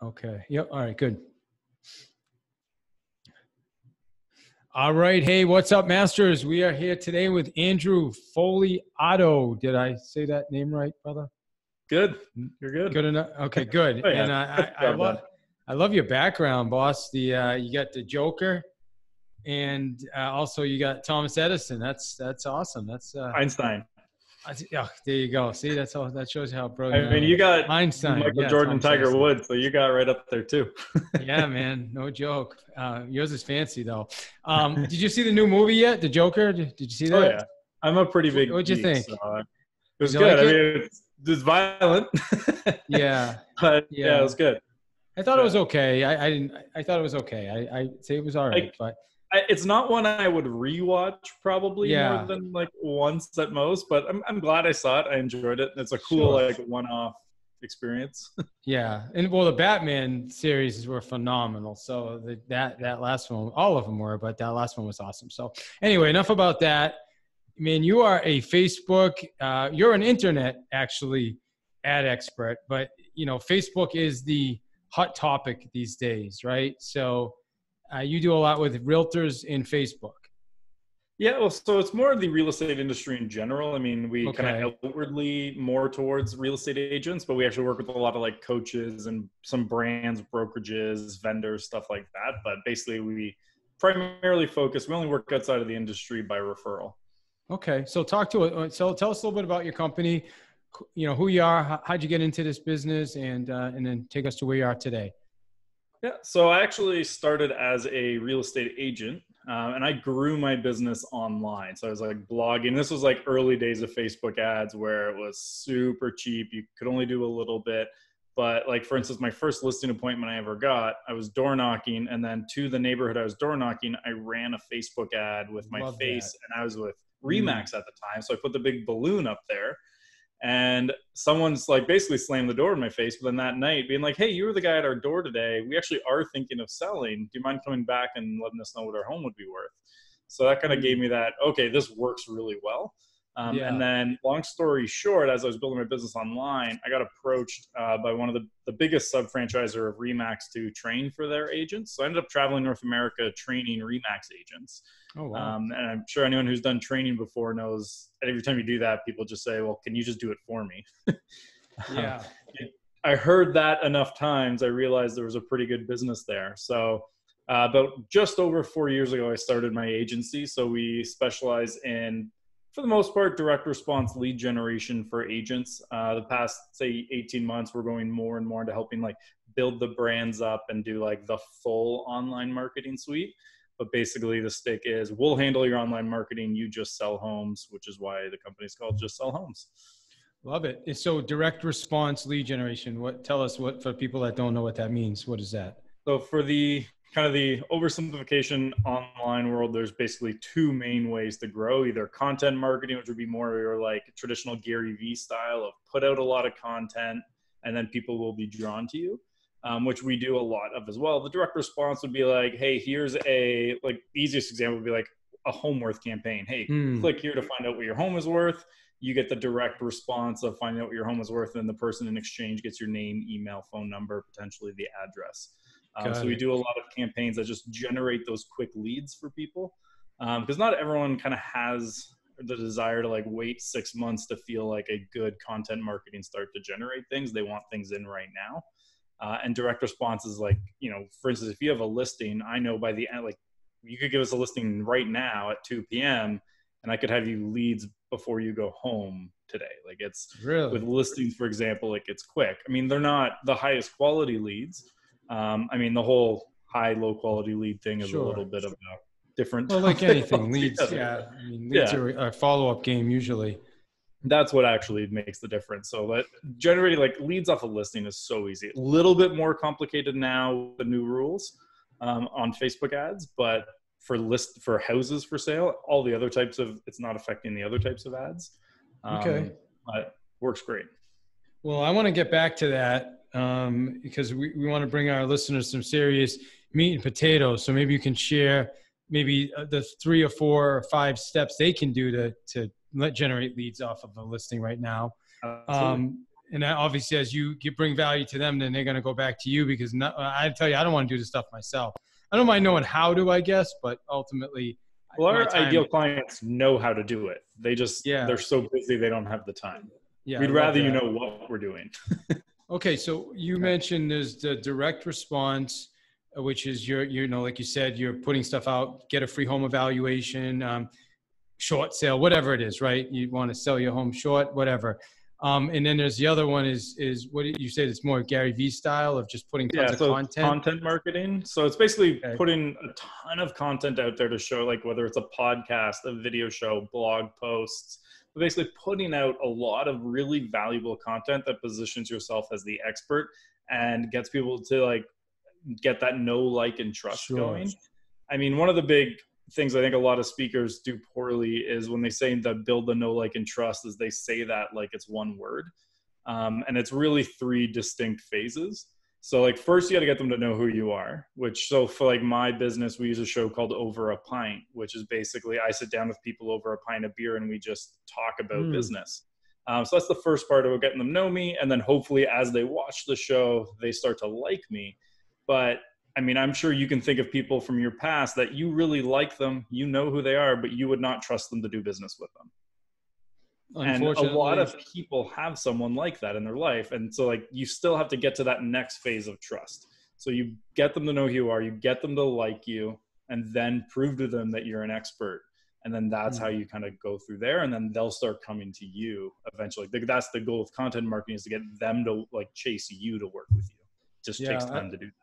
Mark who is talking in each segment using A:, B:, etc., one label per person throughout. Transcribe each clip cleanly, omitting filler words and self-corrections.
A: Okay. Yep. All right. Good. All right. Hey, what's up, Masters? We are here today with Andrew Foley Otto. Did I say that name right, brother?
B: Good. You're good.
A: Good enough. Okay, good.
B: Oh, yeah.
A: And I love your background, boss. You got the Joker, and also you got Thomas Edison. That's awesome. That's
B: Einstein.
A: yeah. There you go. See, that's all. That shows how brilliant.
B: I mean, you got
A: Einstein,
B: Michael
A: yeah,
B: Jordan,
A: Thomas
B: Tiger
A: Edison.
B: Woods, so you got right up there too.
A: Yeah, man, no joke. Yours is fancy though. Did you see the new movie yet? The Joker? Did you see that?
B: Oh yeah, I'm a pretty big.
A: What'd you think?
B: So, it was
A: Did you
B: good.
A: like
B: I
A: it?
B: mean, it's violent.
A: Yeah,
B: but yeah, it was good.
A: I thought it was okay. I thought it was okay. I'd say it was all right, but
B: it's not one I would rewatch probably
A: Yeah.
B: more than like once at most. But I'm glad I saw it. I enjoyed it. It's a cool
A: Sure.
B: like one-off experience.
A: yeah. And well, the Batman series were phenomenal. So that last one, all of them were, but that last one was awesome. So anyway, enough about that. I mean, you are a Facebook, you're an internet actually ad expert, but you know, Facebook is the hot topic these days, right? So you do a lot with realtors in Facebook.
B: Yeah, well, so it's more of the real estate industry in general. I mean, we
A: Okay.
B: kind of outwardly more towards real estate agents, but we actually work with a lot of like coaches and some brands, brokerages, vendors, stuff like that. But basically, we primarily focus, we only work outside of the industry by referral.
A: Okay. So tell us a little bit about your company, you know, who you are, how'd you get into this business, and then take us to where you are today.
B: Yeah, so I actually started as a real estate agent, and I grew my business online. So I was like blogging. This was like early days of Facebook ads where it was super cheap. You could only do a little bit. But like, for instance, my first listing appointment I ever got, I was door knocking, and then to the neighborhood I was door knocking, I ran a Facebook ad with my face, and I was with Remax at the time. So I put the big balloon up there. And someone's like basically slammed the door in my face. But then that night being like, hey, you were the guy at our door today. We actually are thinking of selling. Do you mind coming back and letting us know what our home would be worth? So that kind of gave me that, okay, this works really well. And then long story short, as I was building my business online, I got approached by one of the biggest sub-franchiser of Remax to train for their agents. So I ended up traveling North America training Remax agents.
A: Oh, wow.
B: And I'm sure anyone who's done training before knows that every time you do that, people just say, well, can you just do it for me?
A: Yeah.
B: I heard that enough times, I realized there was a pretty good business there. So about just over 4 years ago, I started my agency. So we specialize in, for the most part, direct response lead generation for agents. The past, say, 18 months, we're going more and more into helping like build the brands up and do like the full online marketing suite. But basically the stick is we'll handle your online marketing. You just sell homes, which is why the company's called Just Sell Homes.
A: Love it. So direct response lead generation, tell us what, for people that don't know what that means, what is that?
B: So for the kind of the oversimplification online world, there's basically two main ways to grow, either content marketing, which would be more your like traditional Gary Vee style of put out a lot of content and then people will be drawn to you, which we do a lot of as well. The direct response would be like, hey, here's the easiest example would be like a home worth campaign. Hey, click here to find out what your home is worth. You get the direct response of finding out what your home is worth, and the person in exchange gets your name, email, phone number, potentially the address. So we do a lot of campaigns that just generate those quick leads for people, because not everyone kind of has the desire to like wait 6 months to feel like a good content marketing start to generate things. They want things in right now. And direct response is like, you know, for instance, if you have a listing, I know by the end, like you could give us a listing right now at 2 p.m. and I could have you leads before you go home today. Like it's
A: really
B: with listings, for example, like it's quick. I mean, they're not the highest quality leads. I mean, the whole high, low quality lead thing is a little bit of a different.
A: Well, like anything, leads. Yeah. I mean, leads are a follow-up game usually.
B: That's what actually makes the difference. So that generating like leads off a listing is so easy. A little bit more complicated now with the new rules on Facebook ads, but for houses for sale, all the other types of, it's not affecting the other types of ads. But works great.
A: Well, I want to get back to that because we want to bring our listeners some serious meat and potatoes. So maybe you can share maybe the 3 or 4 or 5 steps they can do to generate leads off of a listing right now. And obviously, as you bring value to them, then they're going to go back to you because I tell you, I don't want to do this stuff myself. I don't mind knowing how to, I guess, but ultimately,
B: Well,
A: my
B: our
A: time.
B: ideal clients know how to do it. They're so busy they don't have the time.
A: Yeah,
B: We'd rather you know what we're doing.
A: Okay, so you mentioned there's the direct response, which is like you said, you're putting stuff out, get a free home evaluation, short sale, whatever it is, right? You want to sell your home short, whatever. And then there's the other one is what did you say? It's more Gary Vee style of just putting tons of content.
B: Content marketing. So it's basically putting a ton of content out there to show, like whether it's a podcast, a video show, blog posts, but basically putting out a lot of really valuable content that positions yourself as the expert and gets people to like get that know, like, and trust going. I mean, one of the big things I think a lot of speakers do poorly is when they say that build the know, like, and trust, is they say that like it's one word. And it's really 3 distinct phases. So like first you got to get them to know who you are, so for like my business, we use a show called Over a Pint, which is basically I sit down with people over a pint of beer and we just talk about business. So that's the first part of getting them to know me. And then hopefully as they watch the show, they start to like me. But I mean, I'm sure you can think of people from your past that you really like them, you know who they are, but you would not trust them to do business with them. And a lot of people have someone like that in their life. And so like, you still have to get to that next phase of trust. So you get them to know who you are, you get them to like you, and then prove to them that you're an expert. And then that's how you kind of go through there. And then they'll start coming to you eventually. That's the goal of content marketing, is to get them to like chase you to work with you. It just takes time to do that.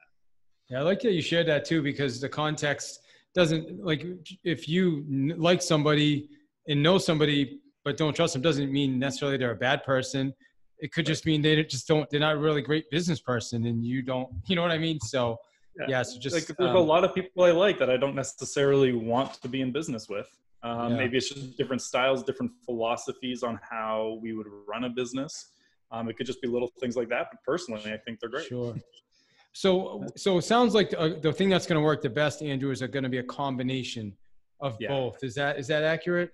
A: Yeah, I like that you shared that too, because the context doesn't, like, if you like somebody and know somebody but don't trust them, doesn't mean necessarily they're a bad person. It could just mean they're not a really great business person, and you don't, you know what I mean? So so just
B: like there's a lot of people I like that I don't necessarily want to be in business with. Maybe it's just different styles, different philosophies on how we would run a business. It could just be little things like that, but personally, I think they're great.
A: Sure. So it sounds like the thing that's going to work the best, Andrew, is going to be a combination of both. Is that accurate?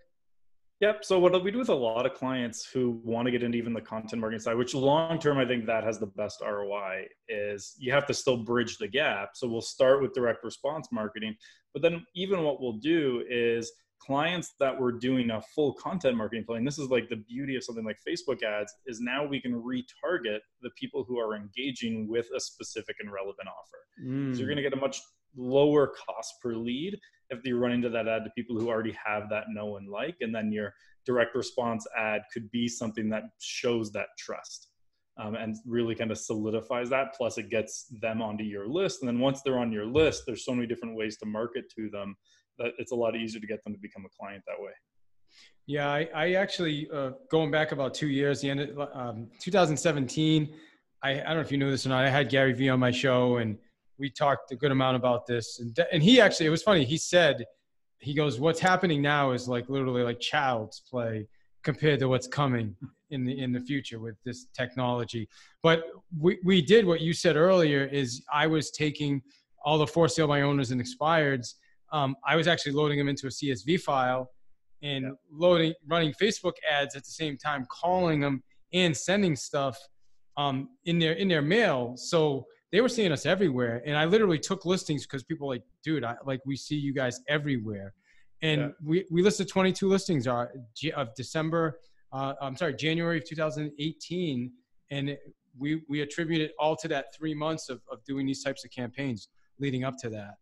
B: Yep. So what we do with a lot of clients who want to get into even the content marketing side, which long-term, I think that has the best ROI, is you have to still bridge the gap. So we'll start with direct response marketing, but then even what we'll do is clients that were doing a full content marketing plan. This is like the beauty of something like Facebook ads, is now we can retarget the people who are engaging with a specific and relevant offer. So you're going to get a much lower cost per lead if you run into that ad to people who already have that know and like, and then your direct response ad could be something that shows that trust and really kind of solidifies that. Plus it gets them onto your list. And then once they're on your list, there's so many different ways to market to them that it's a lot easier to get them to become a client that way.
A: Yeah, I actually, going back about 2 years, the end of 2017, I don't know if you knew this or not, I had Gary Vee on my show, and we talked a good amount about this. And he actually, it was funny, he goes, what's happening now is like literally like child's play compared to what's coming in the future with this technology. But we did what you said earlier, is I was taking all the for sale by owners and expireds. I was actually loading them into a CSV file and running Facebook ads at the same time, calling them and sending stuff in their mail. So they were seeing us everywhere. And I literally took listings because people were like, dude, we see you guys everywhere. And we listed 22 listings of January of 2018. And we attribute it all to that 3 months of doing these types of campaigns leading up to that.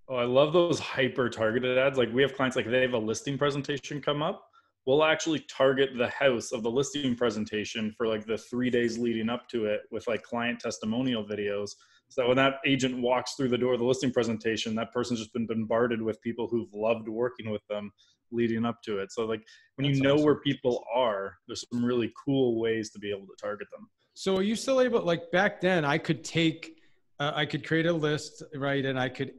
B: Oh, I love those hyper targeted ads. Like we have clients, like they have a listing presentation come up. We'll actually target the house of the listing presentation for like the 3 days leading up to it with like client testimonial videos. So that when that agent walks through the door of the listing presentation, that person's just been bombarded with people who've loved working with them leading up to it. So like when you know where people are, there's some really cool ways to be able to target them.
A: So are you still able, like back then I could create a list, right? And I could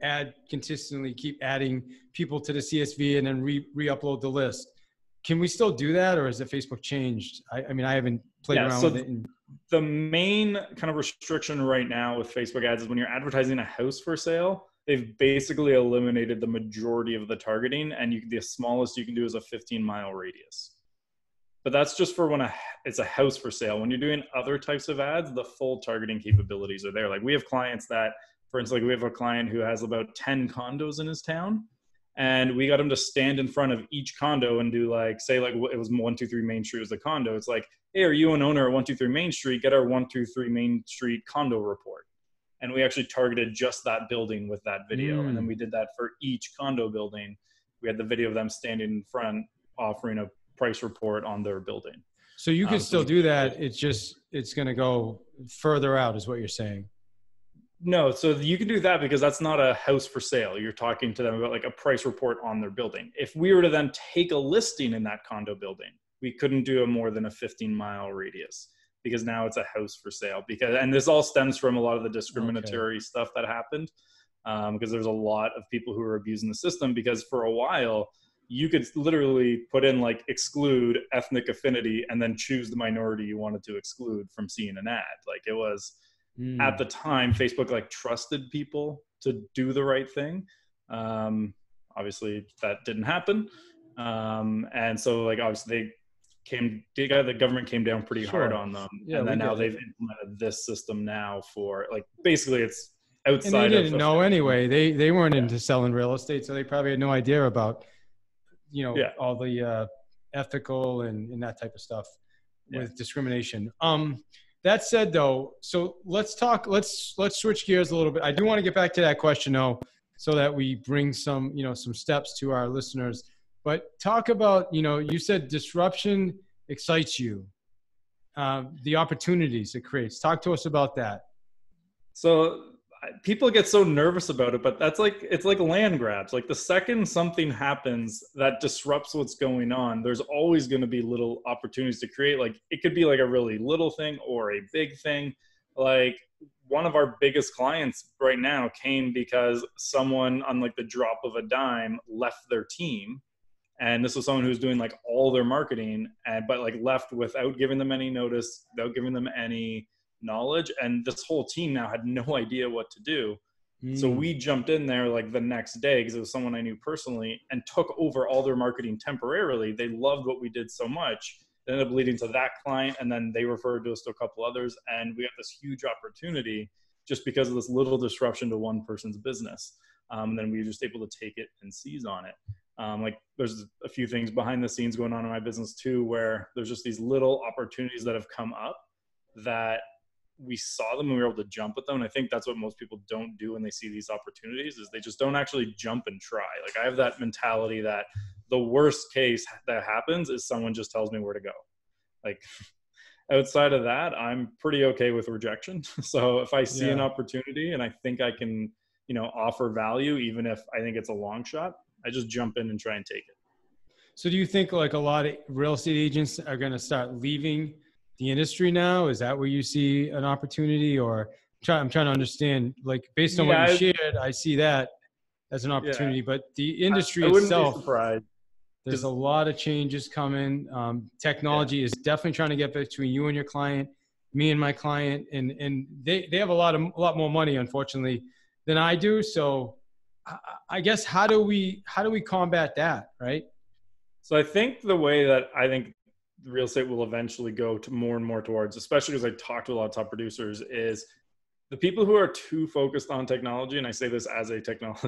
A: consistently keep adding people to the CSV and then re-upload the list. Can we still do that, or has the Facebook changed? I mean, I haven't played around with it.
B: The main kind of restriction right now with Facebook ads is when you're advertising a house for sale, they've basically eliminated the majority of the targeting, and the smallest you can do is a 15-mile radius. but that's just for when it's a house for sale. When you're doing other types of ads, the full targeting capabilities are there. Like we have clients that, for instance, like we have a client who has about 10 condos in his town, and we got him to stand in front of each condo and do like, say like it was 123 Main Street was the condo. It's like, hey, are you an owner at 123 Main Street? Get our 123 Main Street condo report. And we actually targeted just that building with that video. And then we did that for each condo building. We had the video of them standing in front offering a price report on their building.
A: So you can still do that. It's going to go further out is what you're saying.
B: No, so you can do that because that's not a house for sale. You're talking to them about like a price report on their building. If we were to then take a listing in that condo building, we couldn't do a more than a 15-mile radius because now it's a house for sale. And this all stems from a lot of the discriminatory stuff that happened because there's a lot of people who are abusing the system because for a while, you could literally put in like exclude ethnic affinity and then choose the minority you wanted to exclude from seeing an ad. Like it was at the time, Facebook like trusted people to do the right thing. Obviously that didn't happen. And so like obviously the government came down pretty hard on them. Yeah, and then now they've implemented this system now for like, basically it's outside. And
A: they didn't know anyway. They weren't into selling real estate. So they probably had no idea about, all the ethical and that type of stuff with discrimination. That said though, so let's switch gears a little bit. I do want to get back to that question though, so that we bring some steps to our listeners, but talk about, you said disruption excites you, the opportunities it creates. Talk to us about that.
B: So people get so nervous about it, but it's like land grabs. Like the second something happens that disrupts what's going on, there's always going to be little opportunities to create. Like it could be like a really little thing or a big thing. Like one of our biggest clients right now came because someone on like the drop of a dime left their team. And this was someone who was doing like all their marketing but like left without giving them any notice, without giving them any knowledge, and this whole team now had no idea what to do. So we jumped in there like the next day because it was someone I knew personally and took over all their marketing temporarily. They loved what we did so much. It ended up leading to that client, and then they referred to us to a couple others, and we got this huge opportunity just because of this little disruption to one person's business. And then we were just able to take it and seize on it. Like there's a few things behind the scenes going on in my business too, where there's just these little opportunities that have come up that we saw them and we were able to jump at them. And I think that's what most people don't do when they see these opportunities is they just don't actually jump and try. Like I have that mentality that the worst case that happens is someone just tells me where to go. Like outside of that, I'm pretty okay with rejection. So if I see an opportunity and I think I can, offer value, even if I think it's a long shot, I just jump in and try and take it.
A: So do you think like a lot of real estate agents are going to start leaving the industry now? Is that where you see an opportunity, or I'm trying to understand, like based on what you shared, I see that as an opportunity, but the industry itself, there's a lot of changes coming. Technology is definitely trying to get between you and your client, me and my client, and they have a lot more money, unfortunately, than I do. So I guess how do we combat that, right?
B: So I think the way that real estate will eventually go to more and more towards, especially because I talk to a lot of top producers, is the people who are too focused on technology. And I say this as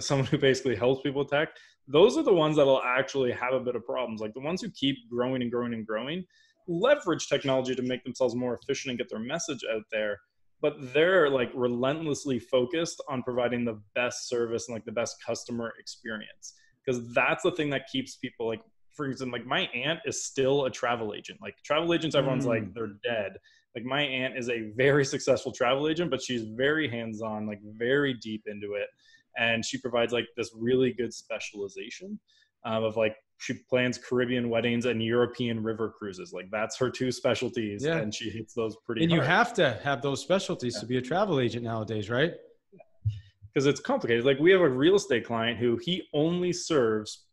B: someone who basically helps people with tech. Those are the ones that will actually have a bit of problems. Like the ones who keep growing and growing and growing, leverage technology to make themselves more efficient and get their message out there. But they're like relentlessly focused on providing the best service and like the best customer experience. Because that's the thing that keeps people like, for example, like my aunt is still a travel agent. Like travel agents, everyone's like, they're dead. Like my aunt is a very successful travel agent, but she's very hands-on, like very deep into it. And she provides like this really good specialization of like, she plans Caribbean weddings and European river cruises. Like that's her two specialties. Yeah. And she hits those pretty hard.
A: And you have to have those specialties to be a travel agent nowadays, right?
B: Because it's complicated. Like we have a real estate client who he only serves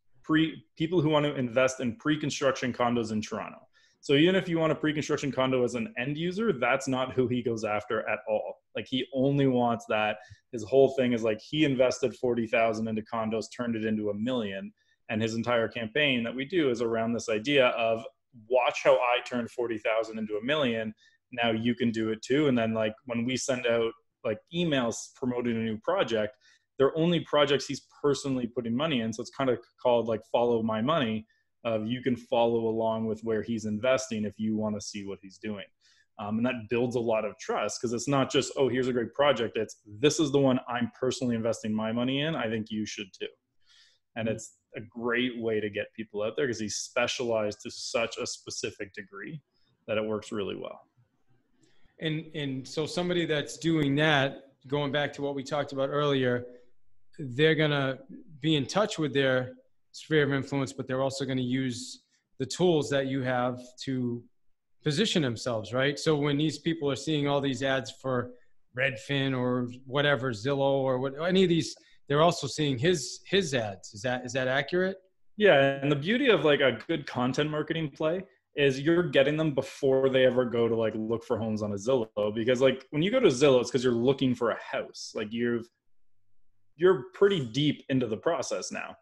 B: people who want to invest in pre-construction condos in Toronto. So even if you want a pre-construction condo as an end user, that's not who he goes after at all. Like he only wants that. His whole thing is like he invested 40,000 into condos, turned it into $1 million. And his entire campaign that we do is around this idea of watch how I turned 40,000 into 1 million. Now you can do it too. And then like when we send out like emails promoting a new project, they're only projects he's personally putting money in. So it's kind of called like follow my money. You can follow along with where he's investing if you want to see what he's doing. And that builds a lot of trust, because it's not just, oh, here's a great project. It's, this is the one I'm personally investing my money in. I think you should too. And it's a great way to get people out there because he's specialized to such a specific degree that it works really well.
A: And so somebody that's doing that, going back to what we talked about earlier, they're going to be in touch with their sphere of influence, but they're also going to use the tools that you have to position themselves, right? So when these people are seeing all these ads for Redfin or whatever, Zillow or what, any of these, they're also seeing his ads. Is that accurate?
B: Yeah. And the beauty of like a good content marketing play is you're getting them before they ever go to like look for homes on a Zillow. Because like when you go to Zillow, it's because you're looking for a house. Like you're pretty deep into the process now,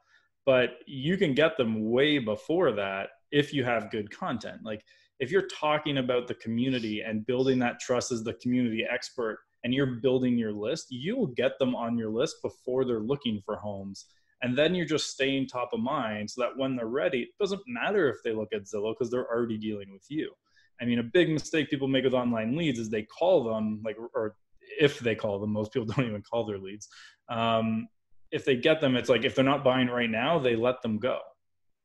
B: but you can get them way before that if you have good content. Like if you're talking about the community and building that trust as the community expert, and you're building your list, you'll get them on your list before they're looking for homes. And then you're just staying top of mind so that when they're ready, it doesn't matter if they look at Zillow because they're already dealing with you. I mean, a big mistake people make with online leads is they call them, like, or if they call them, most people don't even call their leads. If they get them, it's like, if they're not buying right now, they let them go.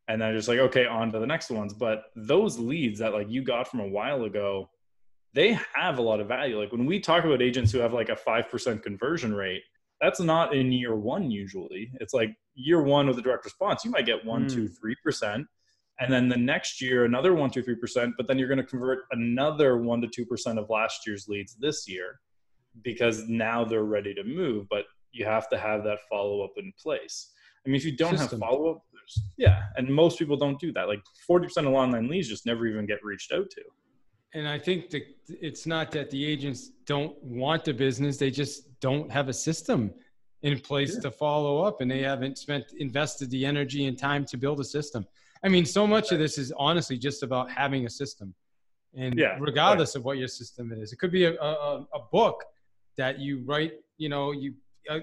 B: And they're just like, okay, on to the next ones. But those leads that like you got from a while ago, they have a lot of value. Like when we talk about agents who have like a 5% conversion rate, that's not in year one usually. It's like year one with a direct response, you might get 1, 2, 3%. And then the next year, another 1, 2, 3%, but then you're going to convert another 1 to 2% of last year's leads this year because now they're ready to move. But you have to have that follow-up in place. I mean, if you don't have follow-up, and most people don't do that. Like 40% of online leads just never even get reached out to.
A: And I think that it's not that the agents don't want the business. They just don't have a system in place to follow up, and they haven't invested the energy and time to build a system. I mean, so much of this is honestly just about having a system. And regardless of what your system is, it could be a book that you write, you know,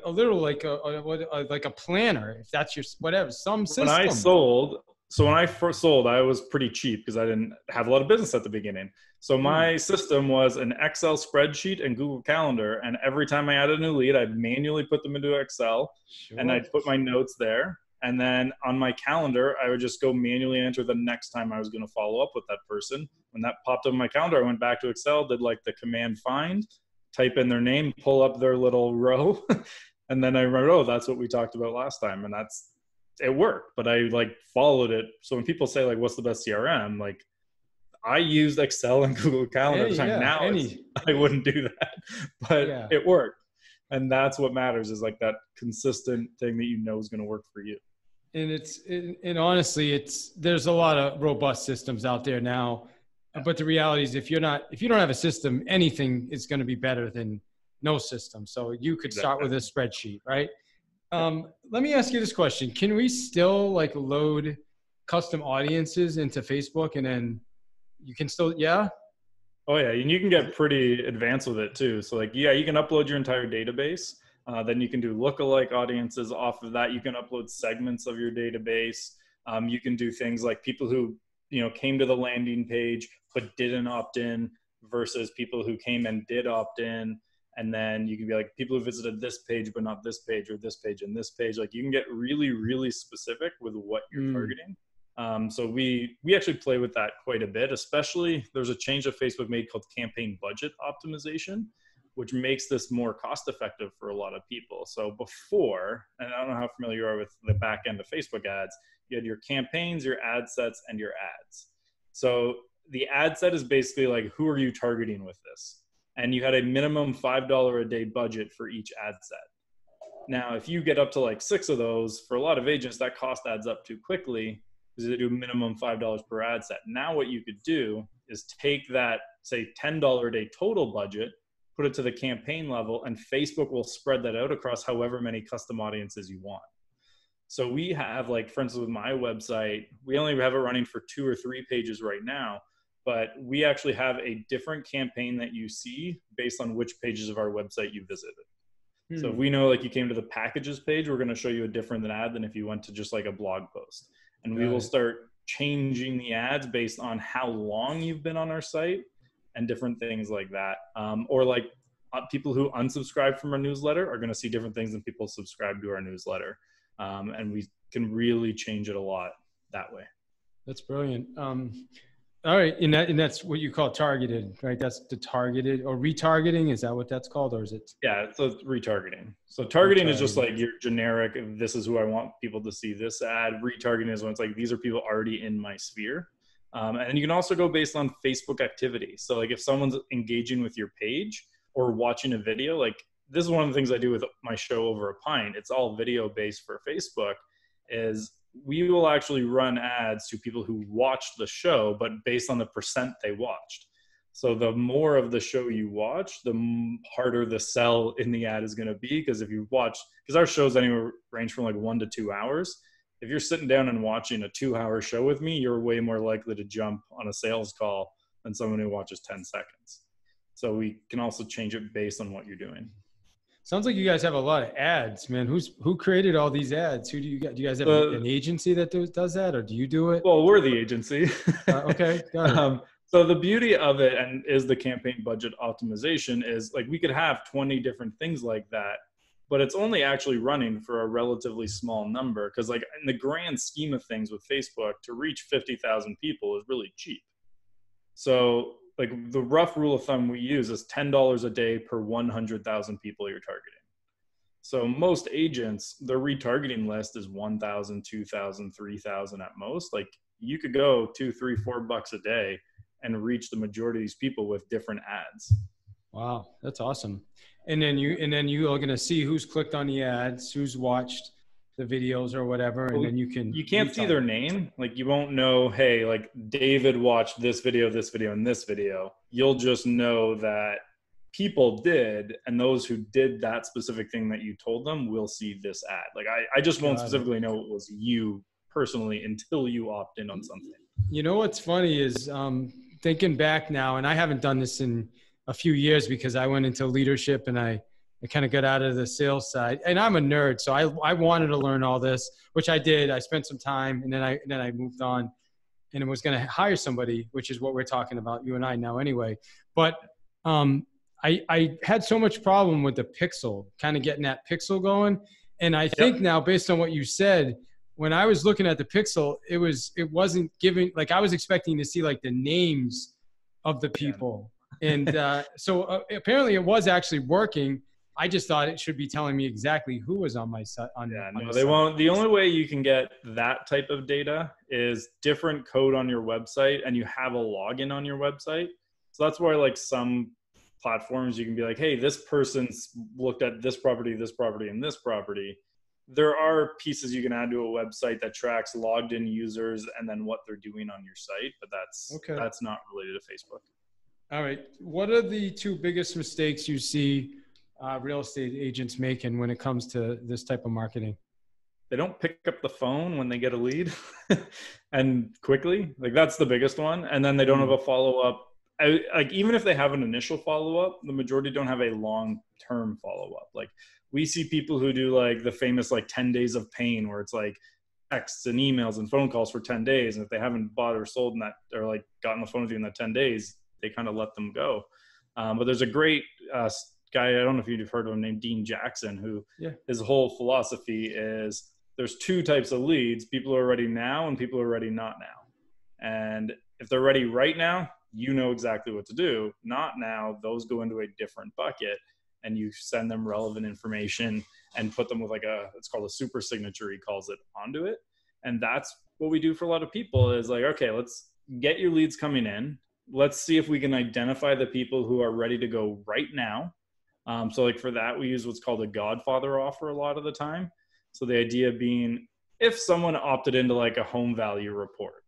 A: a little like a planner, if that's your, whatever, some system.
B: When I first sold, I was pretty cheap because I didn't have a lot of business at the beginning. So my system was an Excel spreadsheet and Google Calendar. And every time I added a new lead, I'd manually put them into Excel and I'd put my notes there. And then on my calendar, I would just go manually enter the next time I was going to follow up with that person. When that popped up in my calendar, I went back to Excel, did like the command find, type in their name, pull up their little row. And then I remember, oh, that's what we talked about last time. And it worked, but I like followed it. So when people say like, what's the best CRM? Like I used Excel and Google Calendar at the time. I wouldn't do that, but it worked. And that's what matters, is like that consistent thing that you know is going to work for you.
A: And honestly, there's a lot of robust systems out there now, but the reality is if you don't have a system, anything is going to be better than no system. So you could start with a spreadsheet, right? Let me ask you this question. Can we still like load custom audiences into Facebook and then you can still,
B: Oh yeah. And you can get pretty advanced with it too. So like, you can upload your entire database. Then you can do lookalike audiences off of that. You can upload segments of your database. You can do things like people who, came to the landing page, but didn't opt in versus people who came and did opt in. And then you can be like people who visited this page, but not this page, or this page and this page. Like you can get really, really specific with what you're targeting. So we actually play with that quite a bit, especially there's a change that Facebook made called campaign budget optimization, which makes this more cost effective for a lot of people. So before, and I don't know how familiar you are with the back end of Facebook ads, you had your campaigns, your ad sets, and your ads. So the ad set is basically like, who are you targeting with this? And you had a minimum $5 a day budget for each ad set. Now, if you get up to like 6 of those, for a lot of agents, that cost adds up too quickly because they do minimum $5 per ad set. Now what you could do is take that, say, $10 a day total budget, put it to the campaign level, and Facebook will spread that out across however many custom audiences you want. So we have, like, for instance, with my website, we only have it running for 2 or 3 pages right now, but we actually have a different campaign that you see based on which pages of our website you visited. So if we know, like, you came to the packages page, we're going to show you a different ad than if you went to just like a blog post. And we will start changing the ads based on how long you've been on our site and different things like that. Or like people who unsubscribe from our newsletter are going to see different things than people subscribe to our newsletter. And we can really change it a lot that way.
A: That's brilliant. All right, and that's what you call targeted, right? That's the targeted or retargeting. Is that what that's called, or is it?
B: Yeah, so it's retargeting. So targeting is just like your generic, this is who I want people to see this ad. Retargeting is when it's like, these are people already in my sphere. And you can also go based on Facebook activity. So like if someone's engaging with your page or watching a video, like this is one of the things I do with my show Over a Pint. It's all video based for Facebook, is we will actually run ads to people who watched the show, but based on the percent they watched. So the more of the show you watch, the harder the sell in the ad is going to be. Because if you watch, because our shows anywhere range from like 1 to 2 hours. If you're sitting down and watching a 2-hour show with me, you're way more likely to jump on a sales call than someone who watches 10 seconds. So we can also change it based on what you're doing.
A: Sounds like you guys have a lot of ads, man. Who created all these ads? Who do you got? Do you guys have an agency that does that, or do you do it?
B: Well, we're the agency.
A: Okay, got it.
B: So the beauty of it, and is the campaign budget optimization, is like we could have 20 different things like that, but it's only actually running for a relatively small number. Because like in the grand scheme of things with Facebook, to reach 50,000 people is really cheap. So like the rough rule of thumb we use is $10 a day per 100,000 people you're targeting. So most agents, their retargeting list is 1,000, 2,000, 3,000 at most. Like you could go $2, $3, $4 a day and reach the majority of these people with different ads.
A: Wow, that's awesome. And then you are going to see who's clicked on the ads, who's watched the videos or whatever, and then you
B: can't see their name. Like you won't know, hey, like David watched this video, and this video. You'll just know that people did, and those who did that specific thing that you told them will see this ad. Like I just won't specifically know it was you personally until you opt in on something.
A: You know what's funny is thinking back now, and I haven't done this in a few years because I went into leadership and I kind of got out of the sales side, and I'm a nerd. So I wanted to learn all this, which I did. I spent some time, and then I moved on and was going to hire somebody, which is what we're talking about, you and I now anyway. But I had so much problem with the pixel, kind of getting that pixel going. And I think now, based on what you said, when I was looking at the pixel, it wasn't giving, like I was expecting to see like the names of the people. And so apparently it was actually working. I just thought it should be telling me exactly who was on my site.
B: They won't. The only way you can get that type of data is different code on your website, and you have a login on your website. So that's why like some platforms you can be like, hey, this person's looked at this property, and this property. There are pieces you can add to a website that tracks logged in users and then what they're doing on your site, but that's not related to Facebook.
A: All right. What are the 2 biggest mistakes you see real estate agents making when it comes to this type of marketing?
B: They don't pick up the phone when they get a lead and quickly. Like that's the biggest one. And then they don't have a follow-up. Like even if they have an initial follow-up, the majority don't have a long-term follow-up. Like we see people who do like the famous like 10 days of pain, where it's like texts and emails and phone calls for 10 days. And if they haven't bought or sold in that, or like gotten the phone with you in that 10 days, they kind of let them go. But there's a great guy, I don't know if you've heard of him, named Dean Jackson, who his whole philosophy is there's 2 types of leads: people who are ready now and people who are ready not now. And if they're ready right now, you know exactly what to do. Not now, those go into a different bucket, and you send them relevant information and put them with like it's called a super signature, he calls it, onto it. And that's what we do for a lot of people is like, okay, let's get your leads coming in. Let's see if we can identify the people who are ready to go right now. So like for that, we use what's called a Godfather Offer a lot of the time. So the idea being, if someone opted into like a home value report,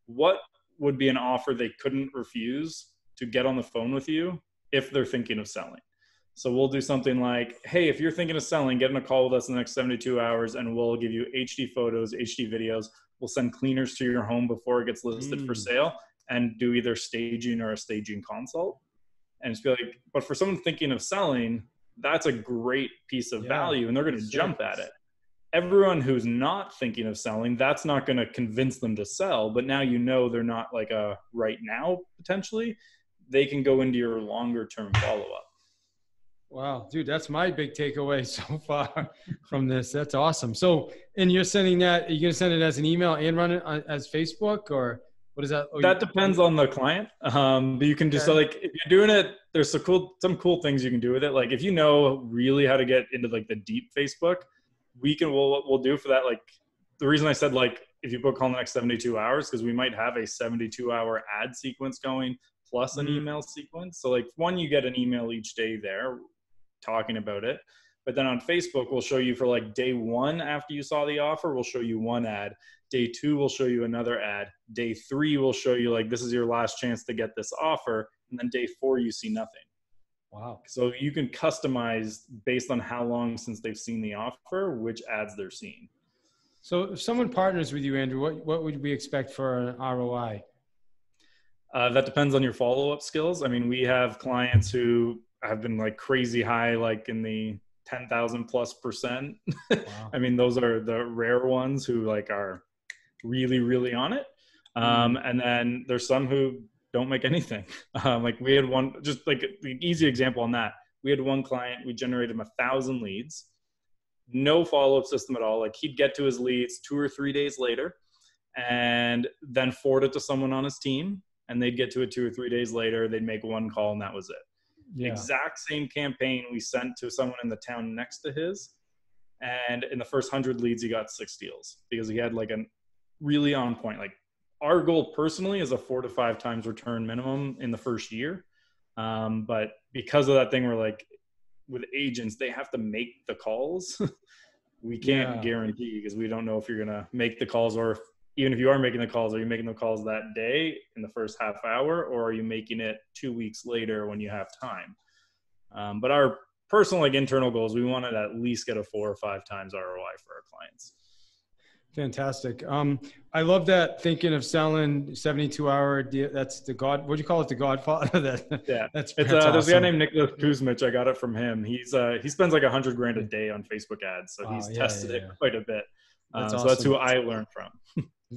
B: what would be an offer they couldn't refuse to get on the phone with you if they're thinking of selling? So we'll do something like, hey, if you're thinking of selling, get in a call with us in the next 72 hours and we'll give you HD photos, HD videos. We'll send cleaners to your home before it gets listed for sale and do either staging or a staging consult. And just be like, but for someone thinking of selling, that's a great piece of value and they're going to jump at it. Everyone who's not thinking of selling, that's not going to convince them to sell. But now you know they're not like a right now potentially. They can go into your longer term follow-up.
A: Wow, dude, that's my big takeaway so far from this. That's awesome. So, and you're sending that, are you going to send it as an email and run it as Facebook, or what is that?
B: That depends on the client. But you can just like, if you're doing it, there's some cool things you can do with it. Like if you know really how to get into like the deep Facebook, we'll do for that. Like the reason I said, like, if you book call in the next 72 hours, because we might have a 72-hour ad sequence going plus an email sequence. So like one, you get an email each day there talking about it. But then on Facebook, we'll show you for like day one after you saw the offer, we'll show you one ad. Day two, we'll show you another ad. Day three, we'll show you like, this is your last chance to get this offer. And then day four, you see nothing.
A: Wow.
B: So you can customize based on how long since they've seen the offer, which ads they're seeing.
A: So if someone partners with you, Andrew, what would we expect for an ROI?
B: That depends on your follow-up skills. I mean, we have clients who have been like crazy high, like in the 10,000+%. Wow. I mean, those are the rare ones who like are really, really on it. And then there's some who don't make anything. Like we had one, just like the easy example on that. We had one client, we generated him 1,000 leads, no follow-up system at all. Like he'd get to his leads 2 or 3 days later and then forward it to someone on his team. And they'd get to it 2 or 3 days later, they'd make one call and that was it. Yeah. Exact same campaign we sent to someone in the town next to his. And in the first 100 leads, he got 6 deals because he had like a really on point, like our goal personally is a 4 to 5 times return minimum in the first year. But because of that thing, we're like with agents, they have to make the calls. We can't guarantee because we don't know if you're going to make the calls or even if you are making the calls, are you making the calls that day in the first half hour or are you making it 2 weeks later when you have time? But our personal like internal goals, we want to at least get a 4 or 5 times ROI for our clients.
A: Fantastic. I love that thinking of selling 72-hour. That's what do you call it? The Godfather. That's
B: there's a guy named Nicholas Kuzmich. I got it from him. He spends like $100,000 a day on Facebook ads. So he's tested it quite a bit.
A: That's
B: so
A: awesome.
B: that's who I learned from.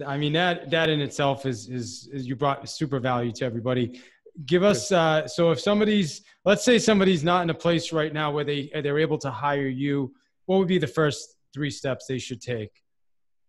A: I mean, that in itself is you brought super value to everybody. Give us, so if let's say somebody's not in a place right now where they're able to hire you, what would be the first 3 steps they should take?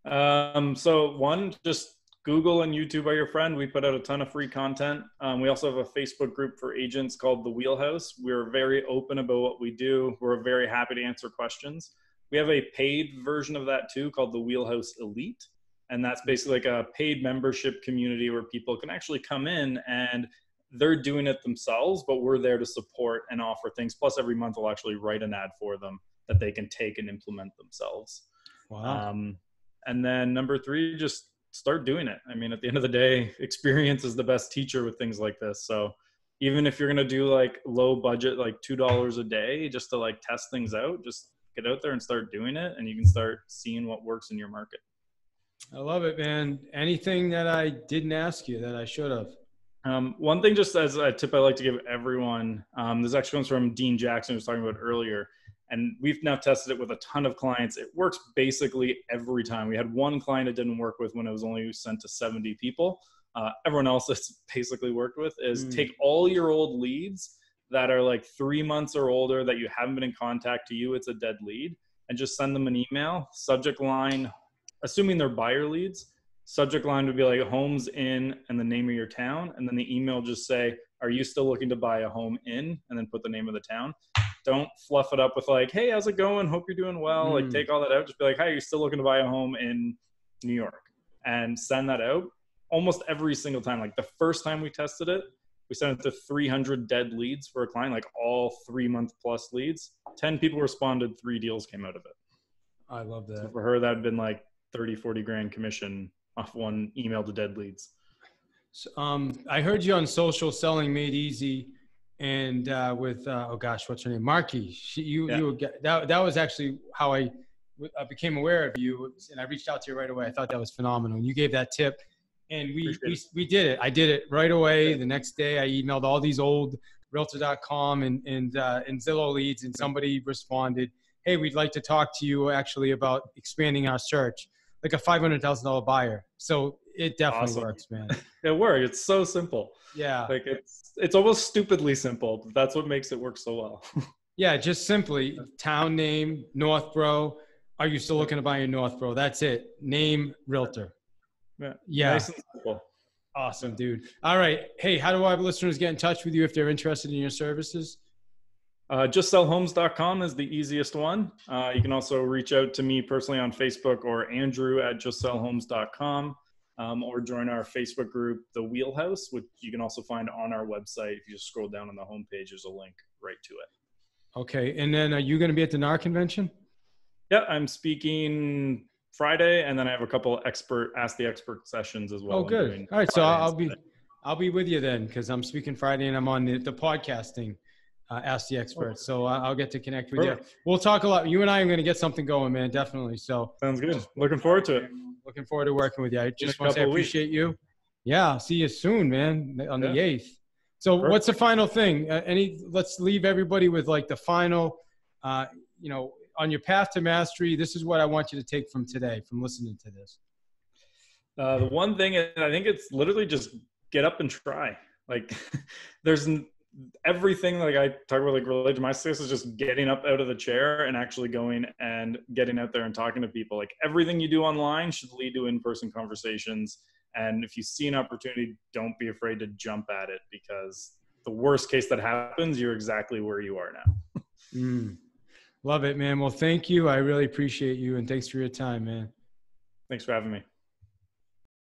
B: So one, just Google and YouTube are your friend. We put out a ton of free content. We also have a Facebook group for agents called The Wheelhouse. We're very open about what we do. We're very happy to answer questions. We have a paid version of that too called The Wheelhouse Elite. And that's basically like a paid membership community where people can actually come in and they're doing it themselves, but we're there to support and offer things. Plus every month we'll actually write an ad for them that they can take and implement themselves.
A: Wow.
B: And then number 3, just start doing it. I mean, at the end of the day, experience is the best teacher with things like this. So even if you're going to do like low budget, like $2 a day, just to like test things out, just get out there and start doing it. And you can start seeing what works in your market.
A: I love it, man. Anything that I didn't ask you that I should have?
B: One thing, just as a tip I like to give everyone, this actually comes from Dean Jackson, who was talking about earlier, and we've now tested it with a ton of clients. It works basically every time. We had one client it didn't work with when it was only sent to 70 people. Everyone else it's basically worked with is take all your old leads that are like 3 months or older that you haven't been in contact to you, it's a dead lead, and just send them an email, subject line, assuming they're buyer leads, subject line would be like homes in and the name of your town. And then the email just say, are you still looking to buy a home in? And then put the name of the town. Don't fluff it up with like, hey, how's it going? Hope you're doing well. Like take all that out. Just be like, hey, you're still looking to buy a home in New York, and send that out almost every single time. Like the first time we tested it, we sent it to 300 dead leads for a client, like all 3-month plus leads. 10 people responded, 3 deals came out of it.
A: I love that.
B: So for her, that had been like 30-40 grand commission off one email to dead leads.
A: So, I heard you on Social Selling Made Easy. and with oh gosh, what's her name, Marky. You would get that was actually how I became aware of you, and I reached out to you right away. I thought that was phenomenal. You gave that tip, and we did it. I did it right away. The next day, I emailed all these old Realtor.com and Zillow leads, and somebody responded, "Hey, we'd like to talk to you actually about expanding our search." Like a $500,000 buyer. So it definitely works, man.
B: It works. It's so simple.
A: Yeah.
B: Like it's almost stupidly simple, but that's what makes it work so well.
A: Yeah, just simply town name, Northborough. Are you still looking to buy in Northborough? That's it. Name, realtor. Yeah.
B: Nice and simple.
A: Awesome, dude. All right. Hey, how do our listeners get in touch with you if they're interested in your services?
B: JustSellHomes.com is the easiest one. You can also reach out to me personally on Facebook or Andrew at JustSellHomes.com, or join our Facebook group, The Wheelhouse, which you can also find on our website. If you just scroll down on the homepage, there's a link right to it.
A: Okay. And then are you going to be at the NAR convention?
B: Yeah, I'm speaking Friday, and then I have a couple Ask the Expert sessions as well.
A: Oh, good. All right. So I'll be with you then, because I'm speaking Friday and I'm on the podcasting. Ask the Expert. So I'll get to connect with you. We'll talk a lot. You and I are going to get something going, man. Definitely. So
B: sounds good. Looking forward to it.
A: Looking forward to working with you. I just want to say I appreciate you. Yeah. I'll see you soon, man, on the 8th. So what's the final thing? Let's leave everybody with like the final, on your path to mastery. This is what I want you to take from today, from listening to this.
B: The one thing, I think it's literally just get up and try. Like there's everything like I talk about, like related to my success, is just getting up out of the chair and actually going and getting out there and talking to people. Like everything you do online should lead to in-person conversations. And if you see an opportunity, don't be afraid to jump at it, because the worst case that happens, you're exactly where you are now.
A: Love it, man. Well, thank you. I really appreciate you. And thanks for your time, man.
B: Thanks for having me.